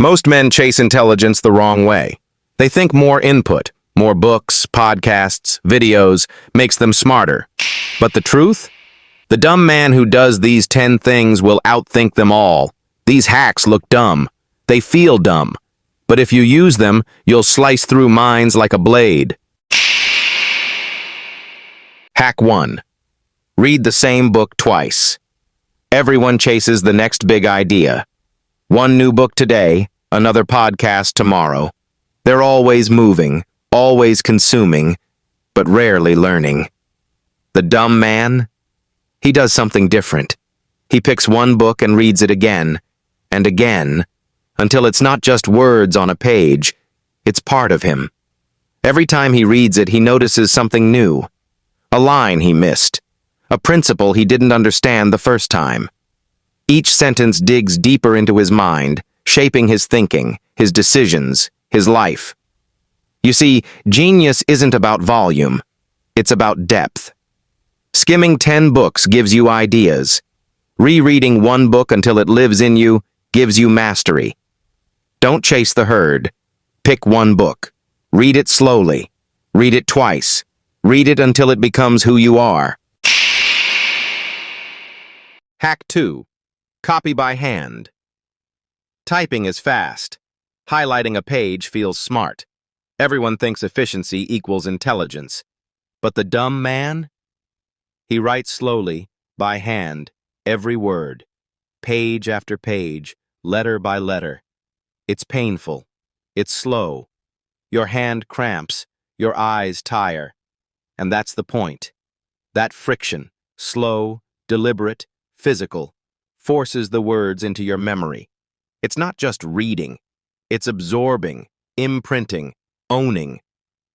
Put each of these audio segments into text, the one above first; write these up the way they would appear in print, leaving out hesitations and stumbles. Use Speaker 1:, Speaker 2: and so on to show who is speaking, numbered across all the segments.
Speaker 1: Most men chase intelligence the wrong way. They think more input, more books, podcasts, videos, makes them smarter. But the truth? The dumb man who does these 10 things will outthink them all. These hacks look dumb. They feel dumb. But if you use them, you'll slice through minds like a blade. Hack 1. Read the same book twice. Everyone chases the next big idea. One new book today, another podcast tomorrow. They're always moving, always consuming, but rarely learning. The dumb man? He does something different. He picks one book and reads it again, and again, until it's not just words on a page, it's part of him. Every time he reads it, he notices something new. A line he missed. A principle he didn't understand the first time. Each sentence digs deeper into his mind, shaping his thinking, his decisions, his life. You see, genius isn't about volume. It's about depth. Skimming 10 books gives you ideas. Rereading one book until it lives in you gives you mastery. Don't chase the herd. Pick one book. Read it slowly. Read it twice. Read it until it becomes who you are. Hack 2. Copy by hand. Typing is fast. Highlighting a page feels smart. Everyone thinks efficiency equals intelligence. But the dumb man? He writes slowly, by hand, every word. Page after page, letter by letter. It's painful. It's slow. Your hand cramps. Your eyes tire. And that's the point. That friction, slow, deliberate, physical, forces the words into your memory. It's not just reading. It's absorbing, imprinting, owning.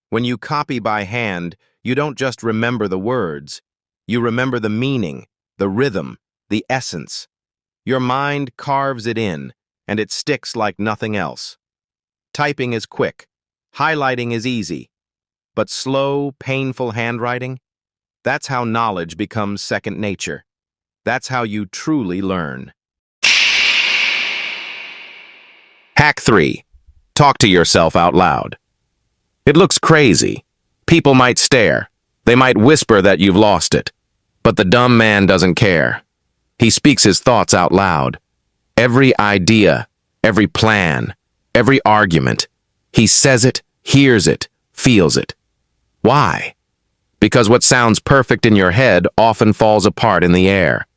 Speaker 1: When you copy by hand, you don't just remember the words. You remember the meaning, the rhythm, the essence. Your mind carves it in, and it sticks like nothing else. Typing is quick. Highlighting is easy. But slow, painful handwriting? That's how knowledge becomes second nature. That's how you truly learn. Hack 3. Talk to yourself out loud. It looks crazy. People might stare. They might whisper that you've lost it. But the dumb man doesn't care. He speaks his thoughts out loud. Every idea, every plan, every argument. He says it, hears it, feels it. Why? Because what sounds perfect in your head often falls apart in the air.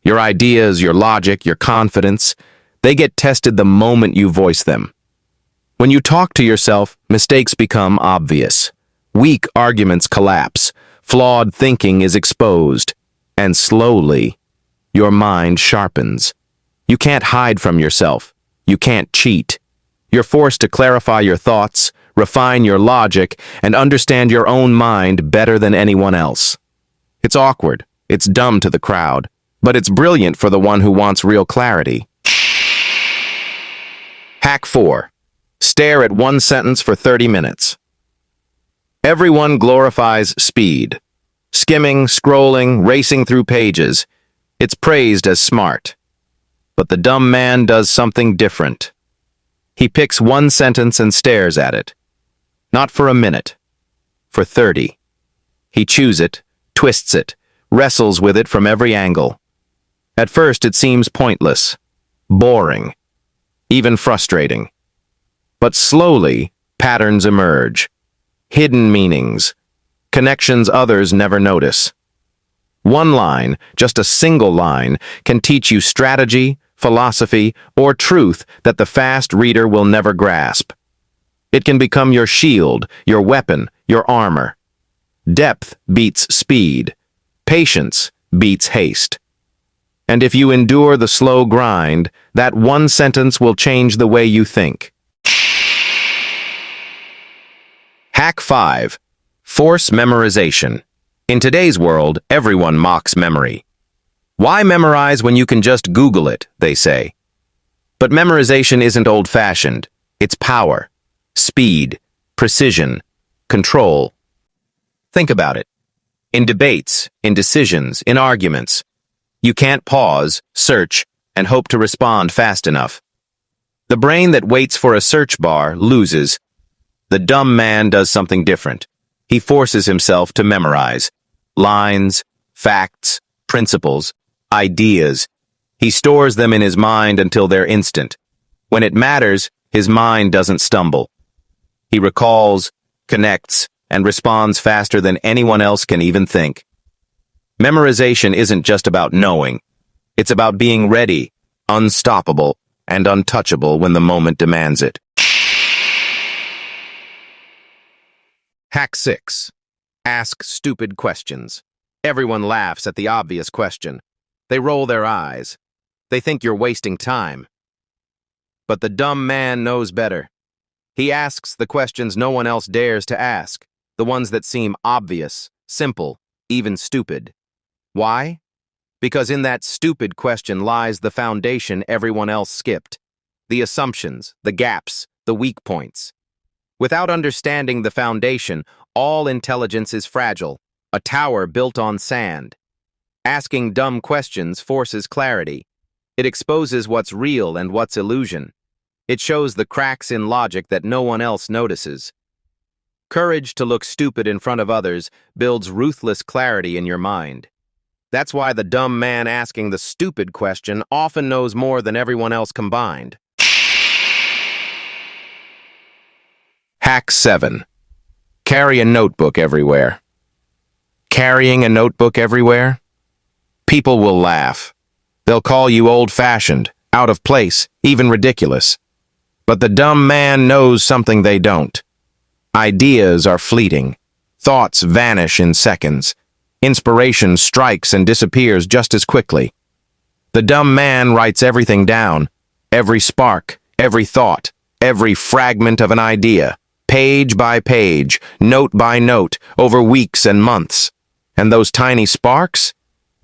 Speaker 1: Your ideas, your logic, your confidence, they get tested the moment you voice them. When you talk to yourself, mistakes become obvious. Weak arguments collapse. Flawed thinking is exposed. And slowly, your mind sharpens. You can't hide from yourself. You can't cheat. You're forced to clarify your thoughts, refine your logic, and understand your own mind better than anyone else. It's awkward. It's dumb to the crowd. But it's brilliant for the one who wants real clarity. Hack 4. Stare at one sentence for 30 minutes. Everyone glorifies speed. Skimming, scrolling, racing through pages. It's praised as smart. But the dumb man does something different. He picks one sentence and stares at it. Not for a minute. For 30. He chews it, twists it, wrestles with it from every angle. At first it seems pointless, boring, even frustrating. But slowly, patterns emerge. Hidden meanings. Connections others never notice. One line, just a single line, can teach you strategy, philosophy, or truth that the fast reader will never grasp. It can become your shield, your weapon, your armor. Depth beats speed. Patience beats haste. And if you endure the slow grind, that one sentence will change the way you think. Hack 5. Force memorization. In today's world, everyone mocks memory. Why memorize when you can just Google it, they say. But memorization isn't old-fashioned. It's power, speed, precision, control. Think about it. In debates, in decisions, in arguments, you can't pause, search, and hope to respond fast enough. The brain that waits for a search bar loses. The dumb man does something different. He forces himself to memorize lines, facts, principles, ideas. He stores them in his mind until they're instant. When it matters, his mind doesn't stumble. He recalls, connects, and responds faster than anyone else can even think. Memorization isn't just about knowing. It's about being ready, unstoppable, and untouchable when the moment demands it. Hack 6. Ask stupid questions. Everyone laughs at the obvious question. They roll their eyes. They think you're wasting time. But the dumb man knows better. He asks the questions no one else dares to ask, the ones that seem obvious, simple, even stupid. Why? Because in that stupid question lies the foundation everyone else skipped. The assumptions, the gaps, the weak points. Without understanding the foundation, all intelligence is fragile, a tower built on sand. Asking dumb questions forces clarity. It exposes what's real and what's illusion. It shows the cracks in logic that no one else notices. Courage to look stupid in front of others builds ruthless clarity in your mind. That's why the dumb man asking the stupid question often knows more than everyone else combined. Hack 7. Carry a notebook everywhere. Carrying a notebook everywhere? People will laugh. They'll call you old-fashioned, out of place, even ridiculous. But the dumb man knows something they don't. Ideas are fleeting. Thoughts vanish in seconds. Inspiration strikes and disappears just as quickly. The dumb man writes everything down, every spark, every thought, every fragment of an idea, page by page, note by note, over weeks and months. And those tiny sparks?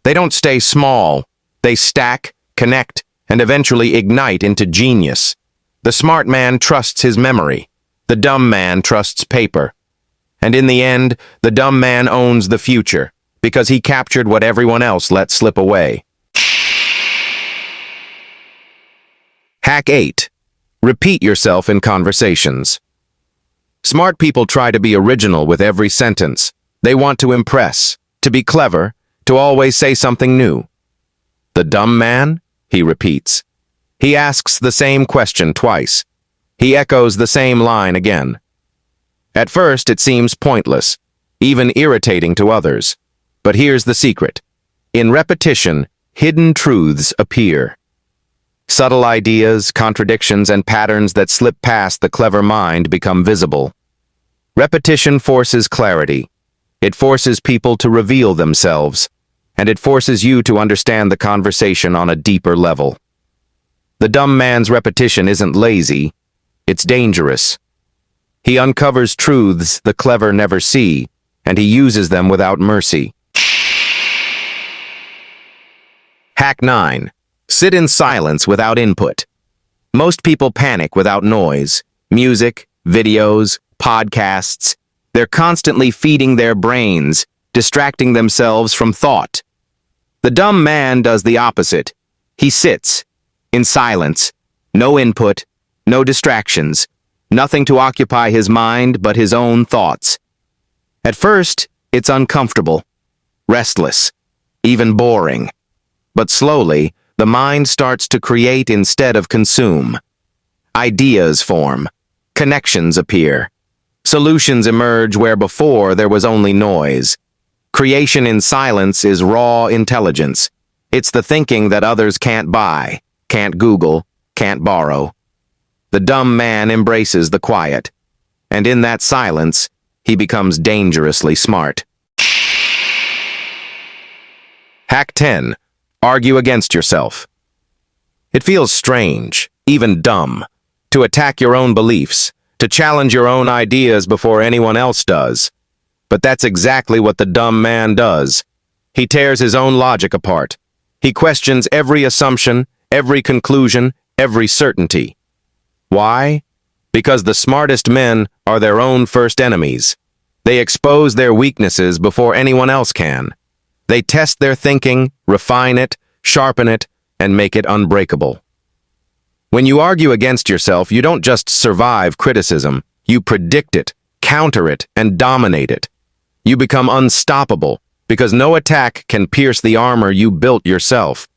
Speaker 1: They don't stay small. They stack, connect, and eventually ignite into genius. The smart man trusts his memory. The dumb man trusts paper. And in the end, the dumb man owns the future, because he captured what everyone else let slip away. Hack 8. Repeat yourself in conversations. Smart people try to be original with every sentence. They want to impress, to be clever, to always say something new. The dumb man? He repeats. He asks the same question twice. He echoes the same line again. At first, it seems pointless, even irritating to others. But here's the secret. In repetition, hidden truths appear. Subtle ideas, contradictions, and patterns that slip past the clever mind become visible. Repetition forces clarity. It forces people to reveal themselves, and it forces you to understand the conversation on a deeper level. The dumb man's repetition isn't lazy, it's dangerous. He uncovers truths the clever never see, and he uses them without mercy. Hack 9. Sit in silence without input. Most people panic without noise. Music, videos, podcasts. They're constantly feeding their brains, distracting themselves from thought. The dumb man does the opposite. He sits, in silence, no input, no distractions, nothing to occupy his mind but his own thoughts. At first, it's uncomfortable, restless, even boring. But slowly, the mind starts to create instead of consume. Ideas form, connections appear, solutions emerge where before there was only noise. Creation in silence is raw intelligence. It's the thinking that others can't buy, can't Google, can't borrow. The dumb man embraces the quiet, and in that silence, he becomes dangerously smart. Hack 10. Argue against yourself. It feels strange, even dumb, to attack your own beliefs, to challenge your own ideas before anyone else does. But that's exactly what the dumb man does. He tears his own logic apart. He questions every assumption, every conclusion, every certainty. Why? Because the smartest men are their own first enemies. They expose their weaknesses before anyone else can. They test their thinking, refine it, sharpen it, and make it unbreakable. When you argue against yourself, you don't just survive criticism, you predict it, counter it, and dominate it. You become unstoppable because no attack can pierce the armor you built yourself.